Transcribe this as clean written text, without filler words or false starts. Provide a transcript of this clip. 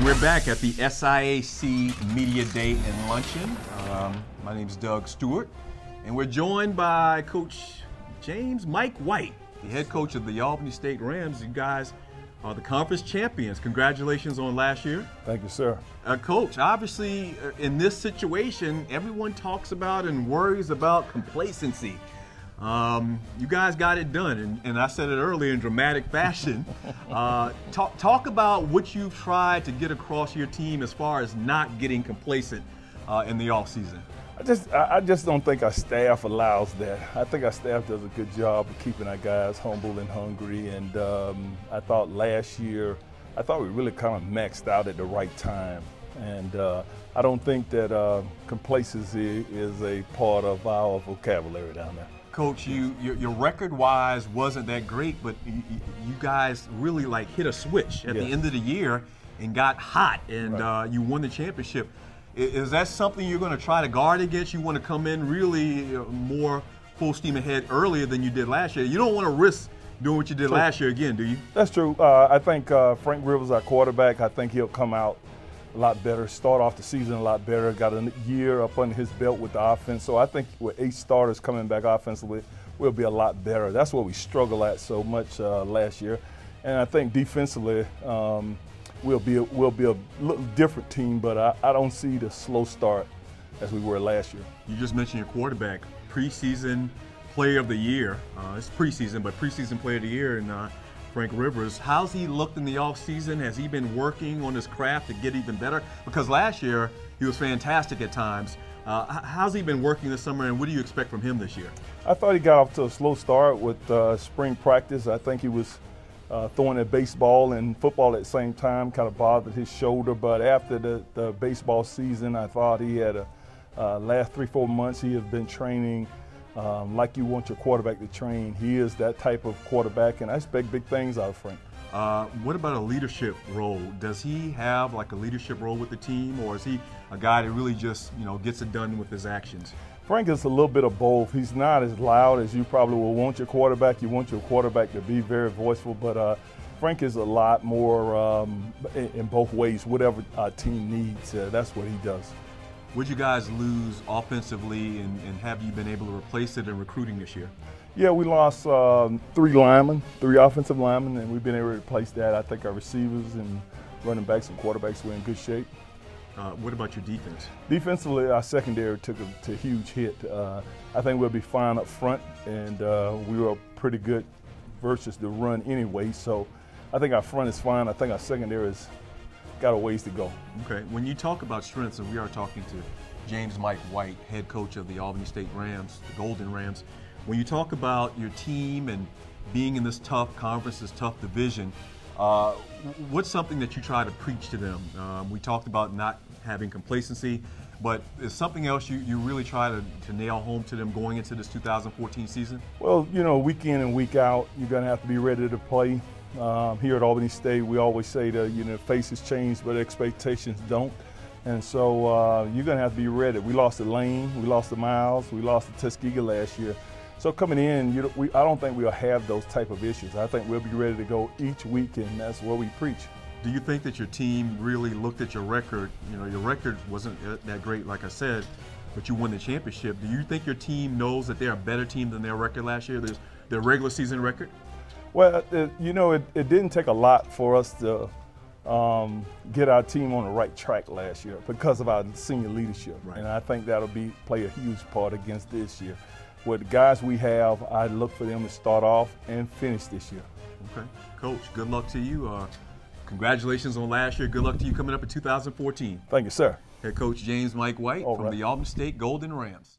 And we're back at the SIAC Media Day and Luncheon. My name is Doug Stewart, and we're joined by Coach James Mike White, the head coach of the Albany State Rams. You guys are the conference champions. Congratulations on last year. Thank you, sir. Coach, obviously in this situation, everyone talks about and worries about complacency. You guys got it done, and I said it earlier in dramatic fashion. Talk about what you've tried to get across your team as far as not getting complacent in the offseason. I just don't think our staff allows that. I think our staff does a good job of keeping our guys humble and hungry. And I thought last year, we really kind of maxed out at the right time. And I don't think that complacency is a part of our vocabulary down there. Coach, your record-wise wasn't that great, but you guys really hit a switch at the end of the year and got hot, and you won the championship. Is that something you're going to try to guard against? You want to come in really more full steam ahead earlier than you did last year. You don't want to risk doing what you did last year again, do you? That's true. I think Frank Rivers, our quarterback, I think he'll come out a lot better, start off the season a lot better, got a year up under his belt with the offense. So I think with 8 starters coming back offensively, we'll be a lot better. That's what we struggled at so much last year. And I think defensively, we'll be a little different team, but I don't see the slow start as we were last year. You just mentioned your quarterback, preseason player of the year. It's preseason, but preseason player of the year, and Frank Rivers. How's he looked in the offseason? Has he been working on his craft to get even better? Because last year he was fantastic at times. How's he been working this summer, and what do you expect from him this year? I thought he got off to a slow start with spring practice. I think he was throwing at baseball and football at the same time, kind of bothered his shoulder. But after the baseball season, I thought he had last 3-4 months he has been training like you want your quarterback to train. He is that type of quarterback, and I expect big things out of Frank. What about a leadership role? Does he have a leadership role with the team, or is he a guy that really just gets it done with his actions? Frank is a little bit of both. He's not as loud as you probably will want your quarterback. You want your quarterback to be very voiceful, but Frank is a lot more in both ways. Whatever our team needs, that's what he does. Would you guys lose offensively, and have you been able to replace it in recruiting this year? Yeah, we lost 3 offensive linemen, and we've been able to replace that. I think our receivers and running backs and quarterbacks were in good shape. What about your defense? Defensively, our secondary took a huge hit. I think we'll be fine up front, and we were pretty good versus the run anyway. So I think our front is fine. I think our secondary has got a ways to go. Okay. When you talk about strengths, and we are talking to James Mike White, head coach of the Albany State Rams, the Golden Rams. When you talk about your team and being in this tough conference, this tough division, what's something that you try to preach to them? We talked about not having complacency, but is something else you really try to nail home to them going into this 2014 season? Well, week in and week out, you're going to have to be ready to play. Here at Albany State, we always say that faces change, but expectations don't. And so you're going to have to be ready. We lost to Lane, we lost to Miles, we lost to Tuskegee last year. So coming in, I don't think we'll have those type of issues. I think we'll be ready to go each week, and that's what we preach. Do you think that your team really looked at your record? Your record wasn't that great, like I said, but you won the championship. Do you think your team knows that they're a better team than their record last year, their regular season record? Well, it didn't take a lot for us to get our team on the right track last year because of our senior leadership. Right. And I think that'll play a huge part against this year. With the guys we have, I look for them to start off and finish this year. Okay. Coach, good luck to you. Congratulations on last year. Good luck to you coming up in 2014. Thank you, sir. Head coach James Mike White from the Albany State Golden Rams.